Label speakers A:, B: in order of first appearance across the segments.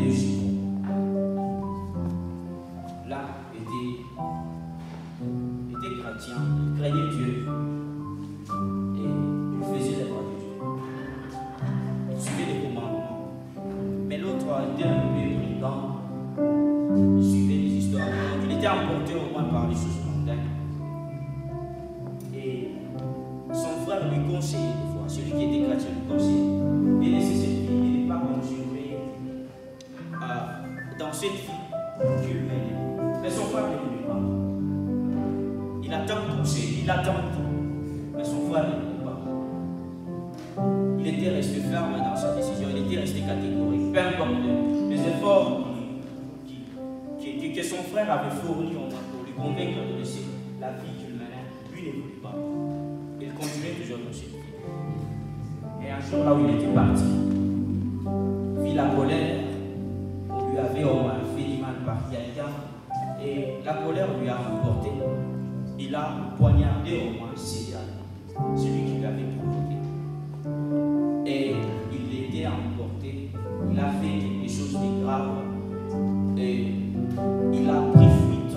A: deux jumeaux. L'un était chrétien, il craignait Dieu et il faisait les voies de Dieu. Il suivait les commandements. Mais l'autre était un peu brigand, il suivait les histoires. Donc il était emporté au moins par les choses mondaines. Et son frère lui conseillait des fois, celui qui était chrétien lui conseillait de laisser cette vie, de ne pas continuer dans cette vie qu'il menait. Mais son frère ne voulait pas. Il attend tout, il attend tout. Mais son frère ne voulait pas. Il était resté ferme dans sa décision, il était resté catégorique. Peu importe les efforts que son frère avait fournis pour lui convaincre de laisser la vie qu'il menait, lui ne voulait pas. Il continuait toujours dans cette vie. Et un jour, là où il était parti, vit la colère, on lui avait au moins fait du mal par quelqu'un, et la colère lui a emporté. Il a poignardé au moins celui qui lui avait provoqué. Et il était emporté, il a fait quelque chose de grave, et il a pris fuite.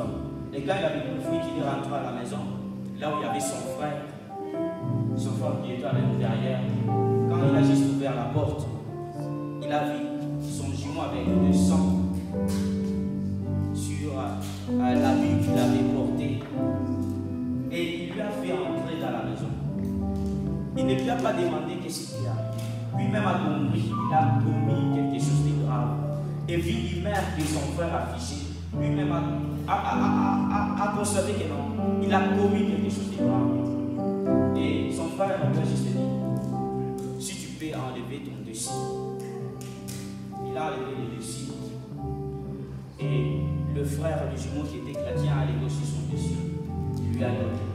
A: Et quand il avait pris fuite, il est rentré à la maison, là où il y avait son frère qui était à l'intérieur. Quand il a juste ouvert la porte, il a vu son jumeau avec du sang sur l'habit qu'il avait porté. Et il lui a fait entrer dans la maison. Il ne lui a pas demandé qu'est-ce qu'il y a. Lui-même a compris qu'il a commis quelque chose de grave. Et vu l'image que son frère a affiché, lui-même a constaté que non, il a commis quelque chose de grave. Et son frère a juste dit, si tu peux enlever ton dessus. Il a enlevé le dessus. Et le frère du jumeau qui était chrétien a enlevé aussi son dessus. Il lui a donné.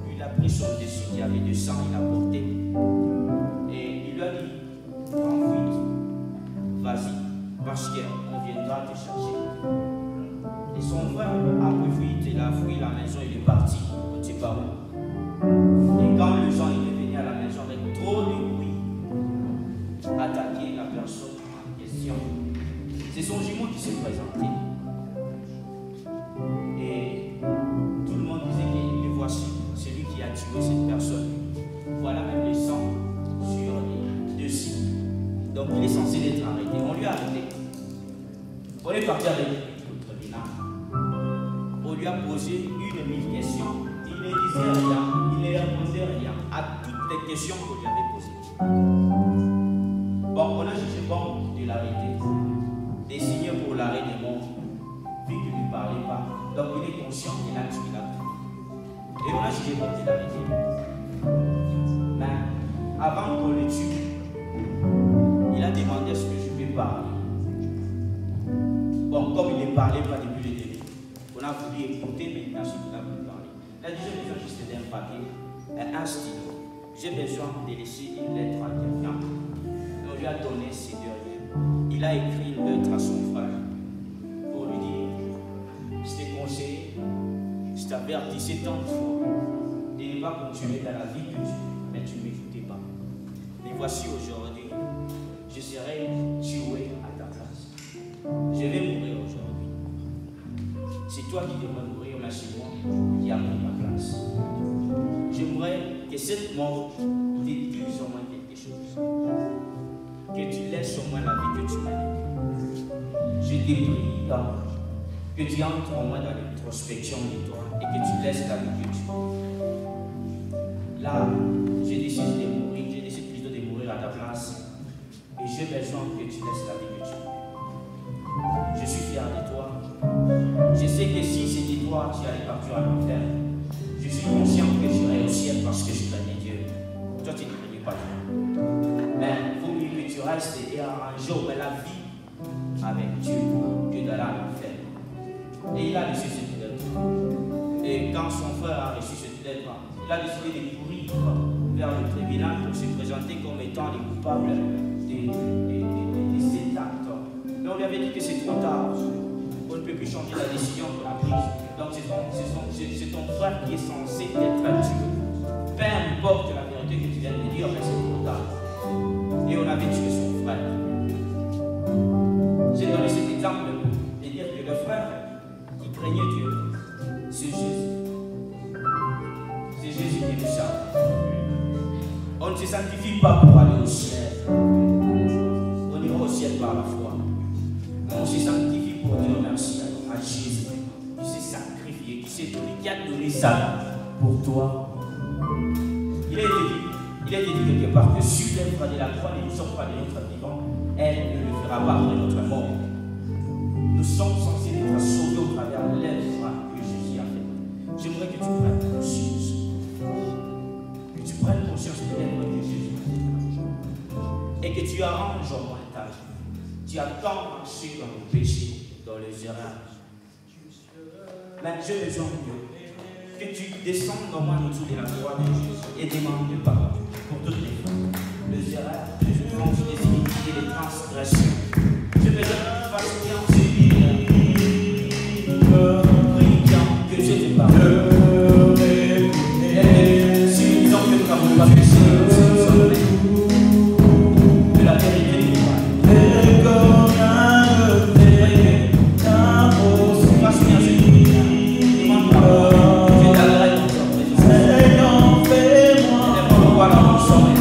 A: Lui, il a pris son dessus qui avait du sang, il a porté. Et il lui a dit, prends fuite, vas-y, parce qu'on viendra te chercher. Et son frère a pris fuite, il a fui la maison, il est parti, on ne sait pas où. Et quand les gens étaient venus à la maison avec trop de bruit, attaquer la personne en question, c'est son jumeau qui s'est présenté. Et tout le monde disait que le voici, celui qui a tué cette personne. Voilà même le sang sur les dessus. Donc il est censé être arrêté. On lui a arrêté. On est parti avec lui au tribunal. On lui a posé 1000 questions. Il ne disait rien, il ne répondait rien à toutes les questions qu'on lui avait posées. Bon, on a jugé bon de l'arrêter, des signes pour l'arrêt des morts, vu qu'il ne lui parlait pas. Donc il est conscient qu'il a tué la vie. Et on a jugé bon de l'arrêter. Mais avant qu'on le tue, il a demandé ce que je peux parler. Bon, comme il ne parlait pas depuis le début, on a voulu écouter, mais il n'a pas voulu parler. Là, j'ai besoin juste d'un papier, un stylo. J'ai besoin de laisser une lettre à quelqu'un. On lui a donné ses deux. Il a écrit une lettre à son frère pour lui dire, je t'ai conseillé, je t'avertissais tant de fois de ne pas continuer dans la vie que tu veux, mais tu ne m'écoutais pas. Et voici aujourd'hui, je serai tué à ta place. Je vais mourir aujourd'hui. C'est toi qui devrais mourir, mais c'est moi qui a pris ma place. J'aimerais que cette mort te dise au moins quelque chose. Que tu laisses au moins la vie que tu mènes. Je te prie que tu entres au moins dans l'introspection de toi et que tu laisses la vie que tu mènes. Là, j'ai décidé de mourir, j'ai décidé plutôt de mourir à ta place. Et j'ai besoin que tu laisses la vie que tu mènes. Je suis fier de toi. Je sais que si c'était toi qui allais partir à l'enfer, je suis conscient que j'irai au ciel parce que je craignais Dieu. Toi, tu ne craignais pas Dieu. Mais il vaut mieux que tu restes et un jour la vie avec Dieu que d'aller à l'enfer. Et il a reçu cette lettre. Et quand son frère a reçu cette lettre, il a décidé de courir vers le tribunal pour se présenter comme étant les coupables de cet acte. Mais on lui avait dit que c'est trop tard. On ne peut plus changer la décision qu'on a prise. Donc c'est ton frère qui est censé être tué. Peu importe la vérité que tu viens de dire, mais c'est trop tard. Et on avait tué son frère. J'ai donné cette On ne se sanctifie pas pour aller au ciel. On ira au ciel par la foi. On se sanctifie pour dire merci à Jésus qui s'est sacrifié, qui s'est donné, qui a donné sa vie pour toi. Il a été dit quelque part que sur l'œuvre de la croix, ne nous sommes pas de notre vivant, elle ne le fera pas après notre mort. Nous sommes censés être sauvés au travers de l'œuvre que Jésus a fait. J'aimerais que tu prennes conscience. Que tu prennes conscience de l'œuvre que Jésus a fait. Et que tu arranges au moins ta vie. Tu as tant marché dans le péché, dans les erreurs. Mais j'ai besoin que tu descendes au moins autour de la croix de Jésus et demande pardon pour toutes les fois. Les erreurs, les offenses, les iniquités, les transgressions. J'ai besoin que tu fasses bien ce livre. Prie bien que Dieu te pardonne. Si nous disons que nous n'avons pas péché, nous sommes de la vérité du droit. Fasse bien ce livre. Demande pardon. Je t'adore dans ton présence. Et pourquoi la rançon est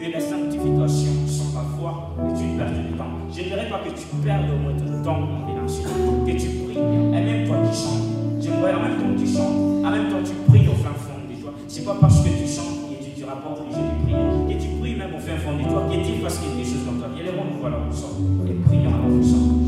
B: et la sanctification sans la foi est une perte de temps. Je ne dirais pas que tu perds au moins ton temps dans à l'ensemble et prions à l'ensemble.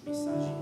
C: Usa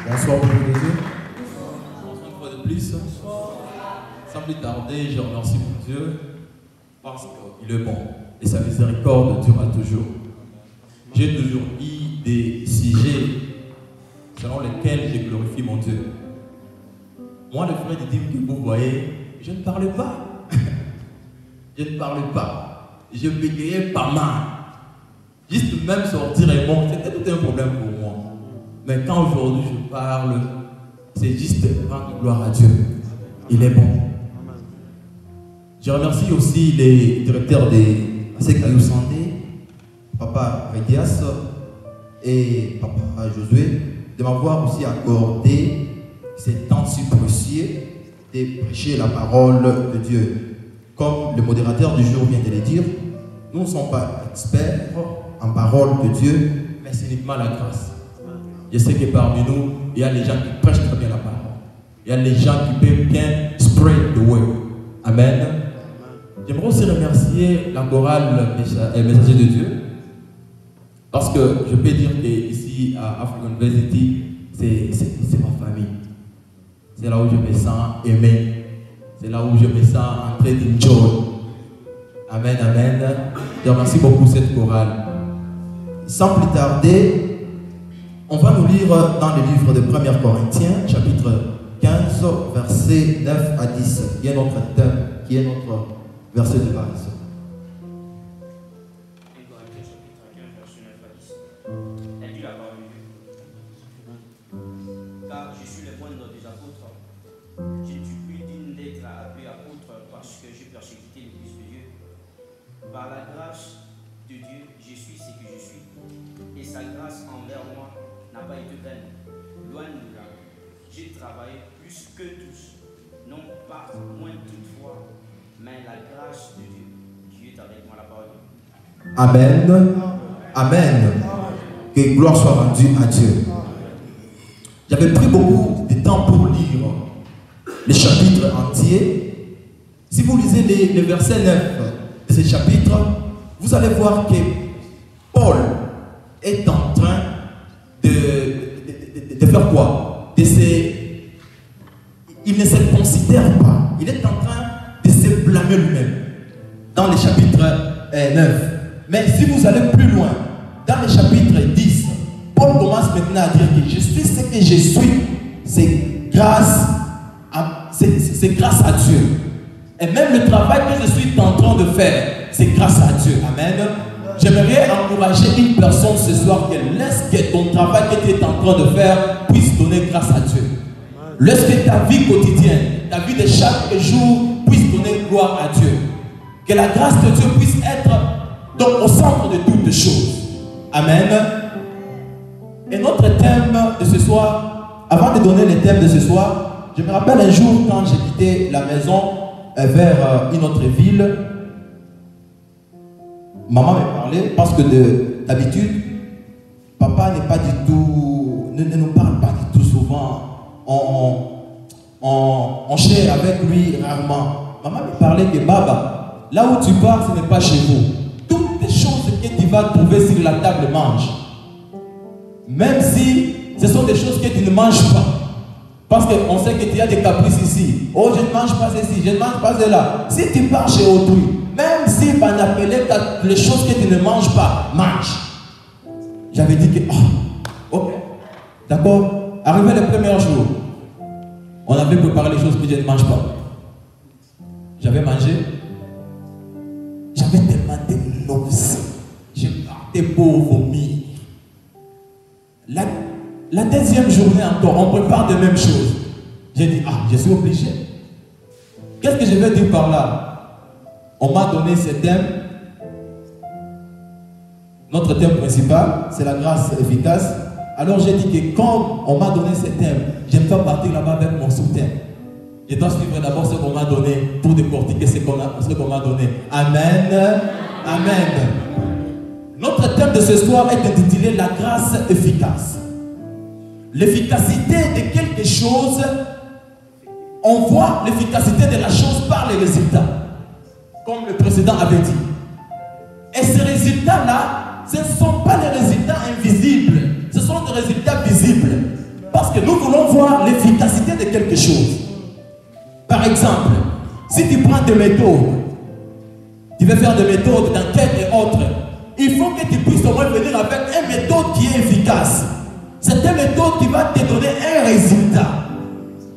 C: Bonsoir, vous les deux. Bonsoir une fois de plus. Sans plus tarder, je remercie mon Dieu parce qu'il est bon et sa miséricorde durera toujours. J'ai toujours eu des sujets selon lesquels je glorifie mon Dieu. Moi, le frère de dîme que vous voyez, je ne parlais pas. Je ne parlais pas. Je bégayais pas mal. Juste même sortir et bon, c'était tout un problème pour moi. Mais quand aujourd'hui je parle, c'est juste rendre gloire à Dieu. Il est bon. Je remercie aussi les directeurs des Asekayou Sandé, Papa Rédias et Papa Josué, de m'avoir aussi accordé ces temps si précieux de prêcher la parole de Dieu. Comme le modérateur du jour vient de le dire, nous ne sommes pas experts en parole de Dieu, mais c'est uniquement la grâce. Je sais que parmi nous, il y a les gens qui prêchent très bien la parole. Il y a les gens qui peuvent bien spread the word. Amen. J'aimerais aussi remercier la chorale Messager de Dieu. Parce que je peux dire qu'ici à African University, c'est ma famille. C'est là où je me sens aimé. C'est là où je me sens en train d'enjoy. Amen, amen. Je remercie beaucoup cette chorale. Sans plus tarder, on va nous lire dans le livre de 1 Corinthiens, chapitre 15, versets 9 à 10, qui est notre thème, qui est notre verset de base.
A: Elle dit la parole de Dieu. Car je suis le moindre des apôtres. Je ne suis plus digne d'être appelé apôtre parce que j'ai persécuté l'Église de Dieu. Par la grâce de Dieu, je suis ce que je suis. Et sa grâce envers moi n'a pas été vaine. Loin de là. J'ai travaillé plus que tous, non pas moins toutefois, mais la grâce de Dieu qui est avec moi, la parole de Dieu.
C: Amen. Amen. Que gloire soit rendue à Dieu. J'avais pris beaucoup de temps pour lire les chapitres entiers. Si vous lisez les versets 9 de ces chapitres, vous allez voir que Paul est en train de faire quoi? Il ne se considère pas. Il est en train de se blâmer lui-même dans les chapitres 9. Mais si vous allez plus loin, dans le chapitre 10, Paul commence maintenant à dire que je suis ce que je suis. C'est grâce à Dieu. Et même le travail que je suis en train de faire, c'est grâce à Dieu. Amen. J'aimerais encourager une personne ce soir qu'elle laisse que ton travail que tu es en train de faire puisse donner grâce à Dieu. Laisse que ta vie quotidienne, ta vie de chaque jour puisse donner gloire à Dieu. Que la grâce de Dieu puisse être donc au centre de toutes choses. Amen. Et notre thème de ce soir, avant de donner le thème de ce soir, je me rappelle un jour quand j'ai quitté la maison vers une autre ville. Maman me parlait parce que d'habitude, papa n'est pas du tout, ne nous parle pas du tout souvent. On chère avec lui rarement. Maman me parlait que Baba, là où tu pars, ce n'est pas chez vous. Toutes les choses que tu vas trouver sur la table, mange. Même si ce sont des choses que tu ne manges pas. Parce qu'on sait que tu as des caprices ici. Oh, je ne mange pas ceci, je ne mange pas cela. Si tu pars chez autrui, même si on appelait les choses que tu ne manges pas, mange. J'avais dit que, ok, d'accord. Arrivé le premier jour, on avait préparé les choses que je ne mange pas. J'avais mangé. J'avais tellement de nausées. Je partais pour vomir. La deuxième journée encore, on prépare de mêmes choses. J'ai dit, je suis obligé. Qu'est-ce que je vais dire par là? On m'a donné ce thème. Notre thème principal, c'est la grâce efficace. Alors j'ai dit que comme on m'a donné ce thème, je ne vais pas partir là-bas avec mon sous-thème. Je dois suivre d'abord ce qu'on m'a donné pour décortiquer ce qu'on m'a donné. Amen. Amen. Notre thème de ce soir est intitulé la grâce efficace. L'efficacité de quelque chose, on voit l'efficacité de la chose par les résultats, comme le précédent avait dit. Et ces résultats-là, ce ne sont pas des résultats invisibles, ce sont des résultats visibles. Parce que nous voulons voir l'efficacité de quelque chose. Par exemple, si tu prends des méthodes, tu veux faire des méthodes d'enquête et autres, il faut que tu puisses au moins venir avec une méthode qui est efficace. C'est une méthode qui va te donner un résultat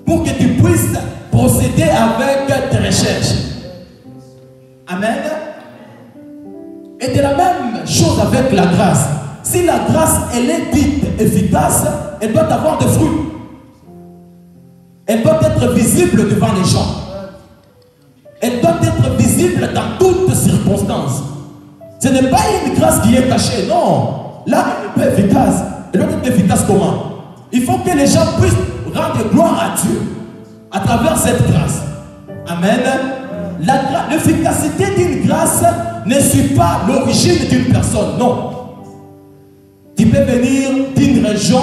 C: pour que tu puisses procéder avec tes recherches. Amen. Et de la même chose avec la grâce. Si la grâce, elle est dite efficace, elle doit avoir des fruits. Elle doit être visible devant les gens. Elle doit être visible dans toutes circonstances. Ce n'est pas une grâce qui est cachée, non. Là, elle n'est pas efficace. Elle doit être efficace comment? Il faut que les gens puissent rendre gloire à Dieu à travers cette grâce. Amen. L'efficacité d'une grâce ne suit pas l'origine d'une personne, non. Tu peux venir d'une région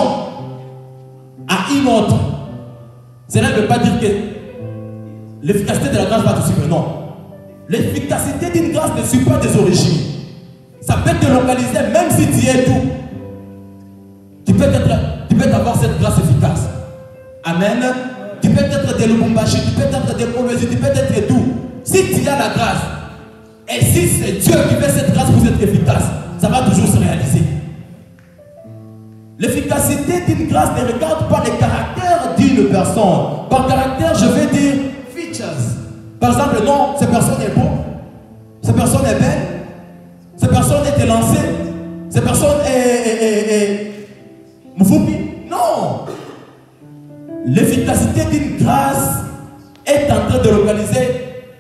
C: à une autre. Cela ne veut pas dire que l'efficacité de la grâce va te suivre, non. L'efficacité d'une grâce ne suit pas des origines. Ça peut te localiser même si tu es d'où. Tu peux avoir cette grâce efficace. Amen. Tu peux être de Lubumbashi, tu peux être de Kolwezi, tu peux être d'où. Si tu as la grâce, et si c'est Dieu qui fait cette grâce pour être efficace, ça va toujours se réaliser. L'efficacité d'une grâce ne regarde pas le caractère d'une personne. Par caractère, je vais dire features. Par exemple, non, cette personne est beau, cette personne est belle, cette personne est élancée, cette personne est moufoumi. Non. L'efficacité d'une grâce est en train de localiser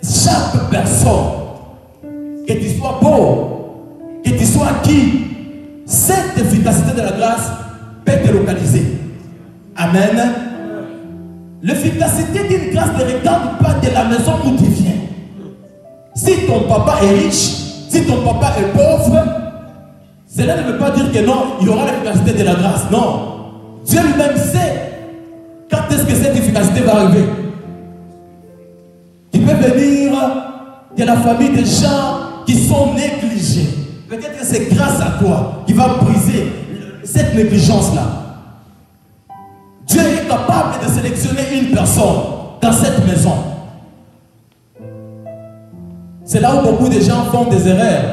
C: chaque personne. Que tu sois beau, que tu sois qui, cette efficacité de la grâce peut te localiser. Amen. L'efficacité d'une grâce ne regarde pas de la maison où tu viens. Si ton papa est riche, si ton papa est pauvre, cela ne veut pas dire que non, il y aura l'efficacité de la grâce. Non. Dieu lui-même sait quand est-ce que cette efficacité va arriver. Tu peux venir de la famille des gens qui sont négligés. Peut-être que c'est grâce à toi qui va briser cette négligence-là. Dieu est capable de sélectionner une personne dans cette maison. C'est là où beaucoup de gens font des erreurs.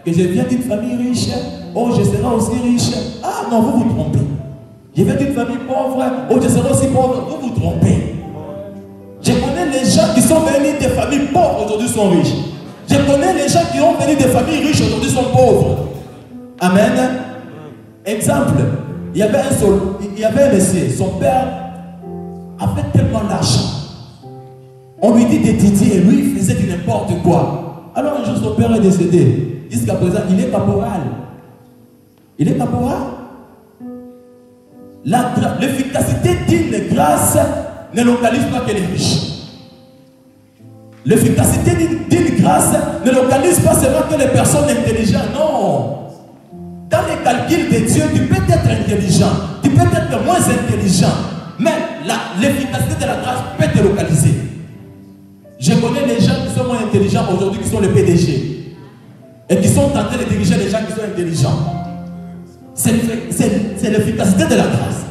C: Que je viens d'une famille riche, oh je serai aussi riche. Ah non, vous vous trompez. Je viens d'une famille pauvre, oh je serai aussi pauvre. Vous vous trompez. Je connais les gens qui sont venus des familles pauvres, aujourd'hui sont riches. Je connais les gens qui ont venu des familles riches, aujourd'hui sont pauvres. Amen. Exemple, il y avait un monsieur, son père avait tellement d'argent. On lui dit d'étudier, lui il faisait du n'importe quoi. Alors un jour son père est décédé. Jusqu'à présent, il est caporal. Il est caporal. L'efficacité d'une grâce ne localise pas que les riches. L'efficacité d'une grâce ne localise pas seulement que les personnes intelligentes. Non. Dans les calculs de Dieu, tu peux être intelligent, tu peux être moins intelligent, mais l'efficacité de la grâce peut te localiser. Je connais les gens qui sont moins intelligents aujourd'hui, qui sont les PDG, et qui sont tentés de diriger les gens qui sont intelligents. C'est l'efficacité de la grâce.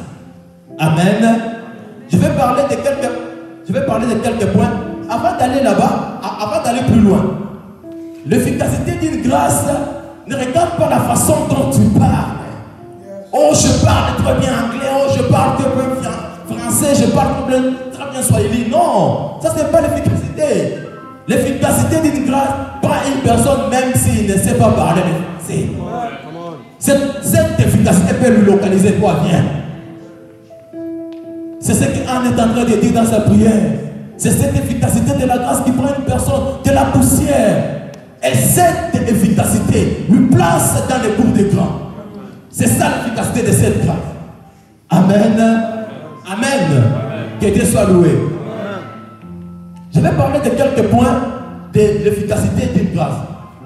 C: Amen. Je vais parler de quelques points avant d'aller là-bas, avant d'aller plus loin. L'efficacité d'une grâce ne regarde pas la façon dont tu parles. Oh, je parle très bien anglais, oh, je parle très bien français, je parle très bien swahili. Non, ça c'est pas l'efficacité. L'efficacité d'une grâce prend une personne même s'il ne sait pas parler le français. Cette efficacité peut lui localiser quoi? Viens. C'est ce qu'Anne est en train de dire dans sa prière. C'est cette efficacité de la grâce qui prend une personne de la poussière. Et cette efficacité lui place dans les cours des grands. C'est ça l'efficacité de cette grâce. Amen. Amen. Que Dieu soit loué. Je vais parler de quelques points de l'efficacité d'une grâce.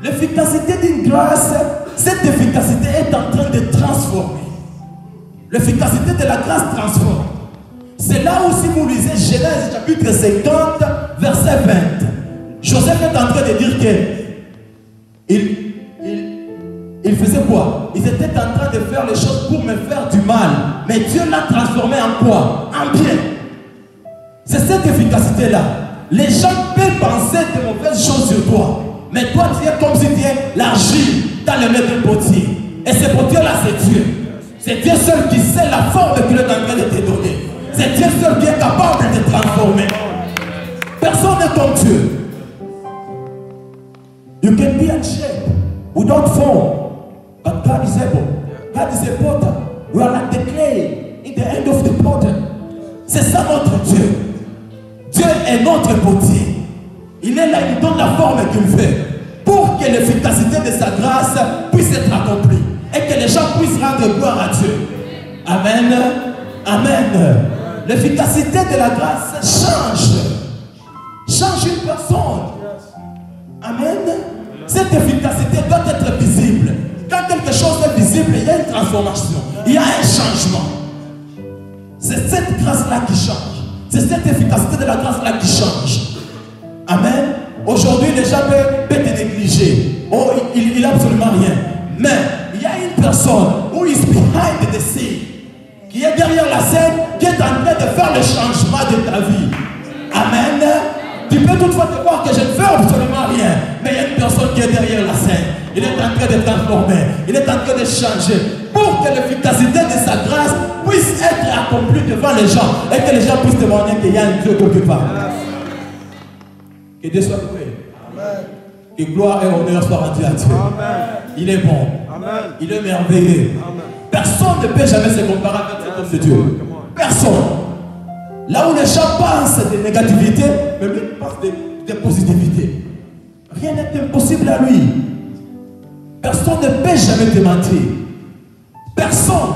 C: L'efficacité d'une grâce, cette efficacité est en train de transformer. L'efficacité de la grâce transforme. C'est là où si vous lisez Genèse chapitre 50, verset 20. Joseph est en train de dire que il faisait quoi? Il était en train de faire les choses pour me faire du mal. Mais Dieu l'a transformé en quoi? En bien. C'est cette efficacité-là. Les gens peuvent penser de mauvaises choses sur toi. Mais toi, tu es comme si tu es l'argile dans le mains d'un potier. Et ce potier-là, c'est Dieu. C'est Dieu seul qui sait la forme qu'il est en train de te donner. C'est Dieu seul qui est capable de te transformer. Personne n'est comme Dieu. You can be in shape without form. But God is able. God is a potter. We are like the clay in the hand of the potter. C'est ça notre Dieu. Dieu est notre potier. Il est là, il donne la forme qu'il veut pour que l'efficacité de sa grâce puisse être accomplie et que les gens puissent rendre gloire à Dieu. Amen. Amen. L'efficacité de la grâce change une personne. Amen. Cette efficacité doit être visible. Quand quelque chose est visible, il y a une transformation, il y a un changement. C'est cette grâce-là qui change. C'est cette efficacité de la grâce-là qui change. Amen. Aujourd'hui, les gens peuvent te négliger. Oh, il n'a absolument rien. Mais il y a une personne who is behind the scene, qui est derrière la scène, qui est en train de faire le changement de ta vie. Amen. Tu peux toutefois te voir que je ne fais absolument rien. Mais il y a une personne qui est derrière la scène. Il est en train de transformer. Il est en train de changer. Pour pour que l'efficacité de sa grâce puisse être accomplie devant les gens et que les gens puissent témoigner qu'il y a un Dieu quelque part. Que Dieu soit loué. Que gloire et honneur soient rendus à Dieu. Il est bon. Il est merveilleux. Personne ne peut jamais se comparer avec cet homme de Dieu. Personne. Là où les gens pensent de négativité, mais lui pense de positivité. Rien n'est impossible à lui. Personne ne peut jamais te mentir. Personne.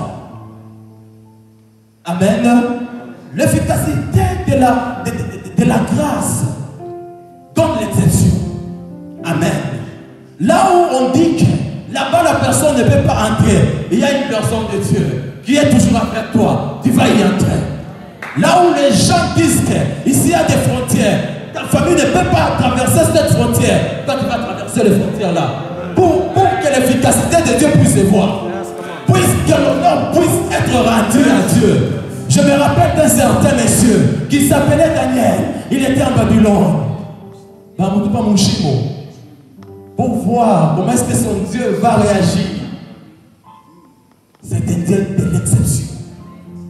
C: Amen. L'efficacité de la grâce donne l'exception. Amen. Là où on dit que là-bas la personne ne peut pas entrer, il y a une personne de Dieu qui est toujours avec toi, tu vas y entrer. Là où les gens disent qu'ici il y a des frontières, ta famille ne peut pas traverser cette frontière, toi tu vas traverser les frontières là. Pour que l'efficacité de Dieu puisse se voir, puisque l'honneur puisse être rendu à Dieu. Je me rappelle d'un certain monsieur qui s'appelait Daniel. Il était en Babylone. Pour voir comment est-ce que son Dieu va réagir. C'est un Dieu de l'exception.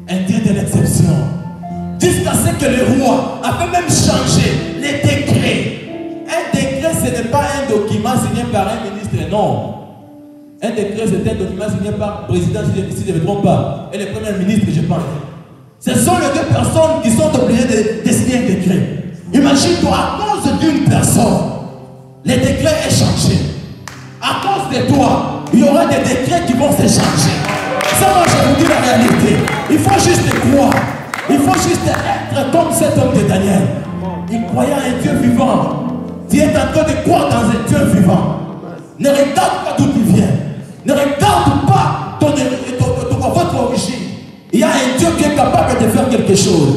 C: Un Dieu de l'exception. Jusqu'à ce que le roi avait même changé les décrets. Un décret, ce n'est pas un document signé par un ministre, non. Un décret, c'est un document signé par le président, si je ne me trompe pas, et le premier ministre, je pense. Ce sont les deux personnes qui sont obligées de signer un décret. Imagine-toi, à cause d'une personne, le décret est changé. À cause de toi, il y aura des décrets qui vont se changer. Ça, moi, je vous dis la réalité. Il faut juste croire. Il faut juste être comme cet homme de Daniel. Il croyait à un Dieu vivant. Tu es en train de croire dans un Dieu vivant. Ne regarde pas d'où tu viens. Ne regarde pas votre origine. Il y a un Dieu qui est capable de faire quelque chose.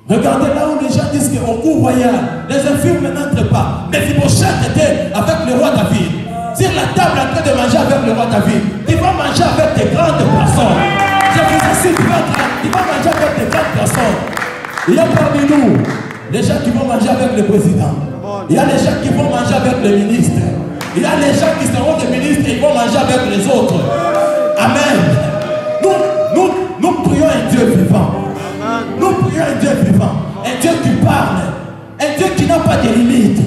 C: Regardez là où les gens disent qu'au cours royal, les infirmes n'entrent pas. Mais Mephibosheth était avec le roi David. Sur la table en train de manger avec le roi David. Il va manger avec des grandes personnes. Je vous assure, il va manger avec des grandes personnes. Il y a parmi nous les gens qui vont manger avec le président. Il y a les gens qui vont manger avec le ministre. Il y a les gens qui seront des ministres et ils vont manger avec les autres. Amen. Nous prions un Dieu vivant. Nous prions un Dieu vivant. Un Dieu qui parle. Un Dieu qui n'a pas de limites.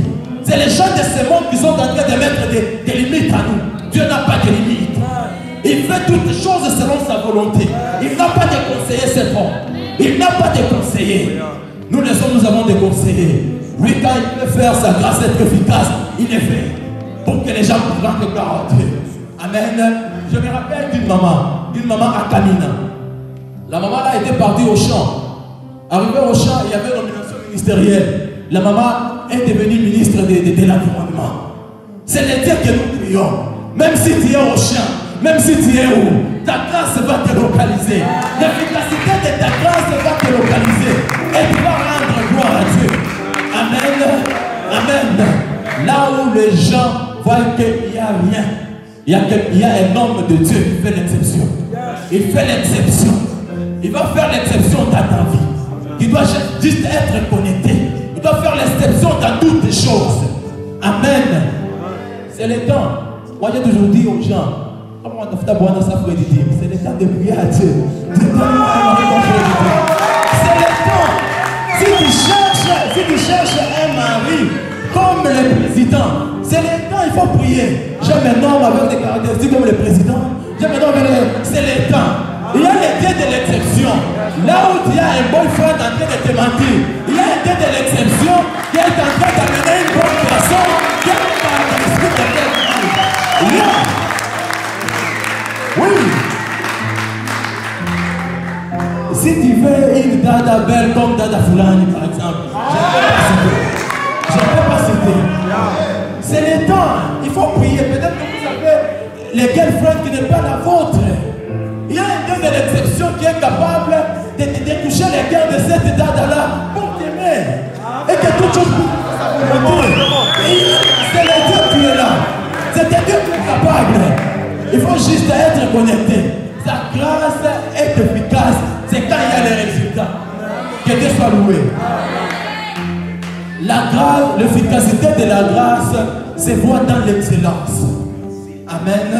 C: C'est les gens de ce monde qui sont en train de mettre des limites à nous. Dieu n'a pas de limites. Il fait toutes choses selon sa volonté. Il n'a pas de conseiller cet homme. Il n'a pas de conseiller. Nous les hommes, nous avons des conseillers. Lui, quand il peut faire sa grâce être efficace, il est fait. Pour que les gens puissent rendre gloire à Dieu. Amen. Je me rappelle d'une maman à Kamina. La maman là était partie au champ. Arrivée au champ, il y avait une nomination ministérielle. La maman est devenue ministre de l'environnement. C'est le Dieu que nous prions. Même si tu es au champ, même si tu es où, ta grâce va te localiser. L'efficacité de ta grâce va te localiser. Et tu vas rendre gloire à Dieu. Amen. Amen. Là où les gens voient qu'il n'y a rien, il y a un homme de Dieu qui fait l'exception. Il fait l'exception. Il va faire l'exception dans ta vie. Il doit juste être connecté. Il doit faire l'exception dans toutes les choses. Amen. C'est le temps. Moi j'ai toujours dit aux gens, c'est le temps de prier à Dieu. C'est le temps. Si tu cherches un mari comme le président, c'est le temps, il faut prier. J'aime un homme avec des caractéristiques comme le président. J'aime un homme avec c'est le temps. Il y a les dieux de l'exception. Là où il y a un boyfriend en train de te mentir, il y a un dieu de l'exception qui est en train d'amener une bonne personne qui a une caractéristique de quelqu'un. Oui. Si tu veux une dada belle comme Dada Foulani par exemple, je ne peux pas citer. C'est le temps. Il faut prier. Peut-être que vous avez les girlfriends qui n'est pas la vôtre. Il y a un Dieu de l'exception qui est capable de toucher les cœurs de cette dada-là pour t'aimer. Et que toute chose c'est le Dieu qui est là. C'est un Dieu qui est capable. Il faut juste être connecté. Sa grâce est efficace. C'est quand il y a les résultats. Que Dieu soit loué. La grâce, l'efficacité de la grâce se voit dans l'excellence. Amen.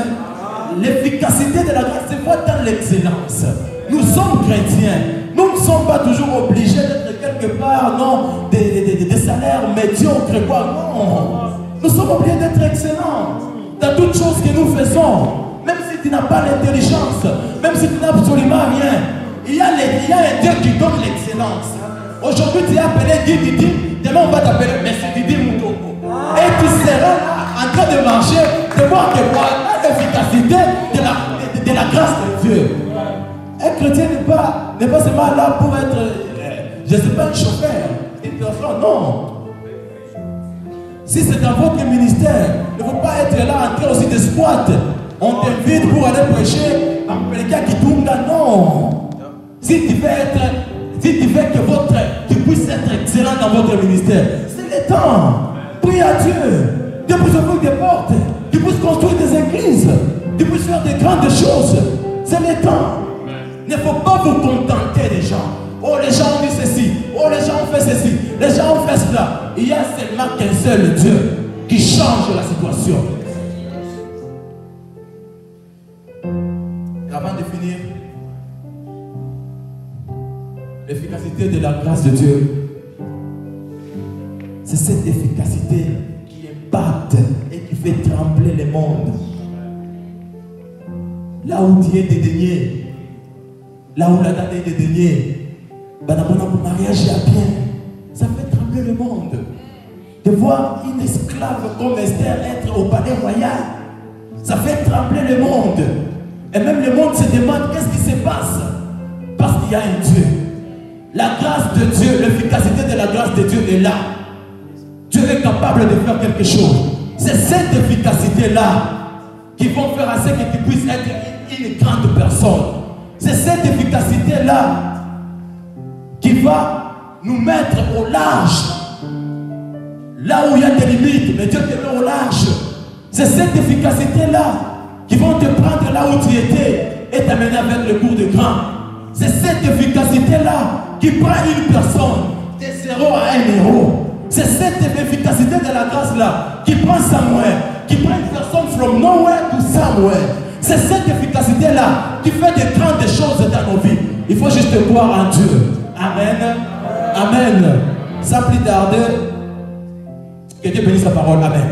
C: l'efficacité de la grâce se voit dans l'excellence. Nous sommes chrétiens. Nous ne sommes pas toujours obligés d'être quelque part, non, des salaires médiocres, quoi. Non. Nous sommes obligés d'être excellents dans toutes choses que nous faisons. Même si tu n'as pas l'intelligence, même si tu n'as absolument rien, il y a un Dieu qui donne l'excellence. Aujourd'hui, tu es appelé Didi, demain on va t'appeler Messie Didi Moutoko. Et tu seras là en train de marcher, de voir que voilà l'efficacité de la grâce de Dieu. Un chrétien n'est pas seulement là pour être, je ne sais pas, un chauffeur, une personne, non. Si c'est dans votre ministère, il ne faut pas être là en train aussi de squat. On t'invite pour aller prêcher dans les cas qui tournent là, non. Si tu veux que tu puisses être excellent dans votre ministère, c'est le temps. Prie à Dieu. Dieu puisse ouvrir des portes. Tu puisses construire des églises. Tu puisses faire des grandes choses. C'est le temps. Il ne faut pas vous contenter des gens. Oh, les gens ont dit ceci. Oh, les gens ont fait ceci. Les gens ont fait cela. Il y a seulement qu'un seul Dieu qui change la situation. Et avant de finir, l'efficacité de la grâce de Dieu, c'est cette efficacité qui impacte et qui fait trembler le monde. Là où tu es dédaigné, là où la dame est dédaignée, pour mariage à bien, ça fait trembler le monde. De voir une esclave comme Esther être au palais royal, ça fait trembler le monde. Et même le monde se demande qu'est-ce qui se passe. Parce qu'il y a un Dieu. La grâce de Dieu, l'efficacité de la grâce de Dieu est là. Dieu est capable de faire quelque chose. C'est cette efficacité-là qui vont faire à ce que tu puisses être une grande personne. C'est cette efficacité-là qui va nous mettre au large. Là où il y a des limites, mais Dieu te met au large. C'est cette efficacité-là qui vont te prendre là où tu étais et t'amener avec le cours de grand. C'est cette efficacité-là qui prend une personne de 0 à 1 héros. C'est cette efficacité de la grâce-là qui prend Samuel, qui prend une personne from nowhere to somewhere. C'est cette efficacité-là qui fait de grandes choses dans nos vies. Il faut juste croire en Dieu. Amen. Amen. Sans plus tarder, que Dieu bénisse sa parole. Amen.